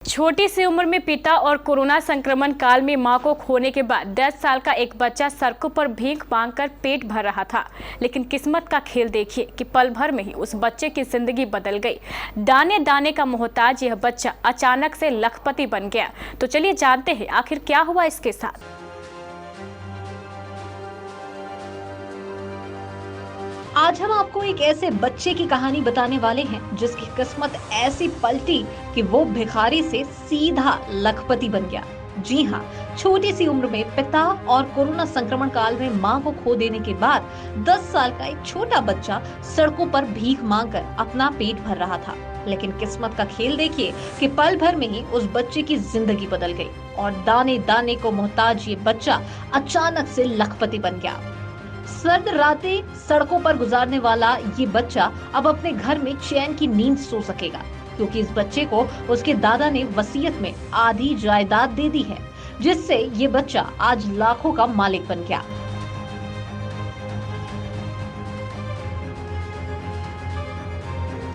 छोटी सी उम्र में पिता और कोरोना संक्रमण काल में मां को खोने के बाद 10 साल का एक बच्चा सड़कों पर भीख मांगकर पेट भर रहा था। लेकिन किस्मत का खेल देखिए कि पल भर में ही उस बच्चे की जिंदगी बदल गई। दाने दाने का मोहताज यह बच्चा अचानक से लखपति बन गया। तो चलिए जानते हैं आखिर क्या हुआ इसके साथ। आज हम आपको एक ऐसे बच्चे की कहानी बताने वाले हैं जिसकी किस्मत ऐसी पलटी कि वो भिखारी से सीधा लखपति बन गया। जी हाँ, छोटी सी उम्र में पिता और कोरोना संक्रमण काल में मां को खो देने के बाद 10 साल का एक छोटा बच्चा सड़कों पर भीख मांगकर अपना पेट भर रहा था। लेकिन किस्मत का खेल देखिए कि पल भर में ही उस बच्चे की जिंदगी बदल गई और दाने दाने को मोहताज ये बच्चा अचानक से लखपति बन गया। सर्द रातें सड़कों पर गुजारने वाला ये बच्चा अब अपने घर में चैन की नींद सो सकेगा, क्योंकि इस बच्चे को उसके दादा ने वसीयत में आधी जायदाद दे दी है, जिससे ये बच्चा आज लाखों का मालिक बन गया।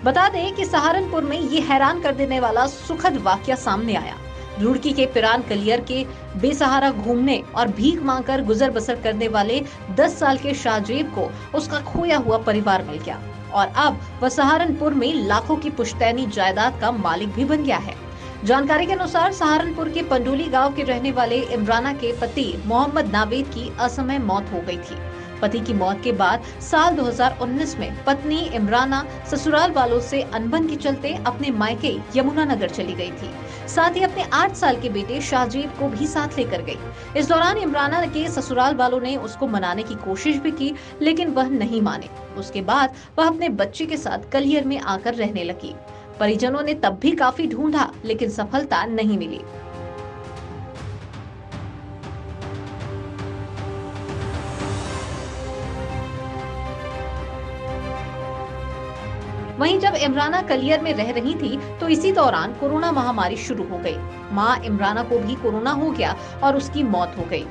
बता दें कि सहारनपुर में ये हैरान कर देने वाला सुखद वाकया सामने आया। रुड़की के पिरान कलियर के बेसहारा घूमने और भीख मांगकर गुजर बसर करने वाले 10 साल के शाहजेब को उसका खोया हुआ परिवार मिल गया और अब वह सहारनपुर में लाखों की पुश्तैनी जायदाद का मालिक भी बन गया है। जानकारी के अनुसार सहारनपुर के पंडोली गांव के रहने वाले इमराना के पति मोहम्मद नावेद की असमय मौत हो गई थी। पति की मौत के बाद साल 2019 में पत्नी इमराना ससुराल वालों से अनबन के चलते अपने मायके यमुनानगर चली गई थी। साथ ही अपने 8 साल के बेटे शाहजेब को भी साथ लेकर गई। इस दौरान इमराना के ससुराल वालों ने उसको मनाने की कोशिश भी की, लेकिन वह नहीं माने। उसके बाद वह अपने बच्चे के साथ कलियर में आकर रहने लगी। परिजनों ने तब भी काफी ढूंढा, लेकिन सफलता नहीं मिली। वहीं जब इमराना कलियर में रह रही थी तो इसी दौरान कोरोना महामारी शुरू हो गई। मां इमराना को भी कोरोना हो गया और उसकी मौत हो गई।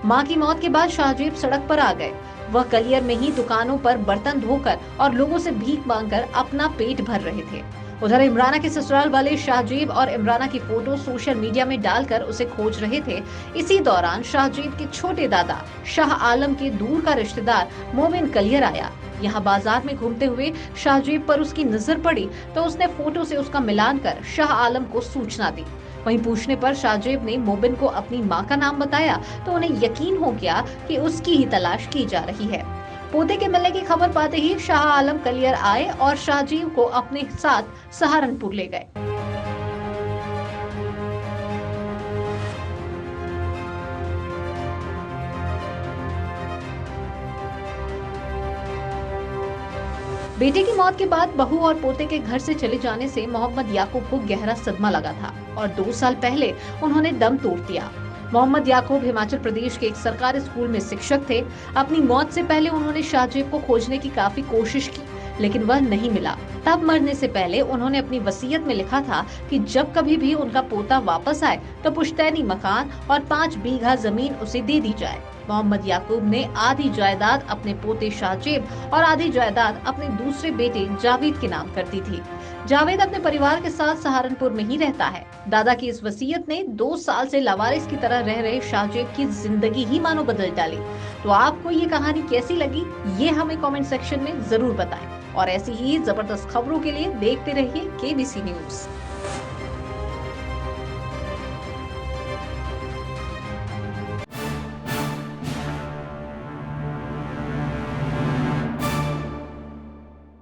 मां की मौत के बाद शाहजेब सड़क पर आ गए। वह कलियर में ही दुकानों पर बर्तन धोकर और लोगों से भीख मांगकर अपना पेट भर रहे थे। उधर इमराना के ससुराल वाले शाहजेब और इमराना की फोटो सोशल मीडिया में डालकर उसे खोज रहे थे। इसी दौरान शाहजेब के छोटे दादा शाह आलम के दूर का रिश्तेदार मोमिन कलियर आया। यहाँ बाजार में घूमते हुए शाहजेब पर उसकी नजर पड़ी तो उसने फोटो से उसका मिलान कर शाह आलम को सूचना दी। वहीं पूछने पर शाहजेब ने मोबिन को अपनी मां का नाम बताया तो उन्हें यकीन हो गया कि उसकी ही तलाश की जा रही है। पोते के मिलने की खबर पाते ही शाह आलम कलियर आए और शाहजेब को अपने साथ सहारनपुर ले गए। बेटे की मौत के बाद बहू और पोते के घर से चले जाने से मोहम्मद याकूब को गहरा सदमा लगा था और 2 साल पहले उन्होंने दम तोड़ दिया। मोहम्मद याकूब हिमाचल प्रदेश के एक सरकारी स्कूल में शिक्षक थे। अपनी मौत से पहले उन्होंने शाहजेब को खोजने की काफी कोशिश की, लेकिन वह नहीं मिला। तब मरने से पहले उन्होंने अपनी वसीयत में लिखा था कि जब कभी भी उनका पोता वापस आए तो पुश्तैनी मकान और 5 बीघा जमीन उसे दे दी जाए। मोहम्मद याकूब ने आधी जायदाद अपने पोते शाहजेब और आधी जायदाद अपने दूसरे बेटे जावेद के नाम कर दी थी। जावेद अपने परिवार के साथ सहारनपुर में ही रहता है। दादा की इस वसीयत ने 2 साल से लावारिस की तरह रह रहे शाहजेब की जिंदगी ही मानो बदल डाली। तो आपको ये कहानी कैसी लगी, ये हमें कमेंट सेक्शन में जरूर बताएं और ऐसी ही जबरदस्त खबरों के लिए देखते रहिए KBC न्यूज।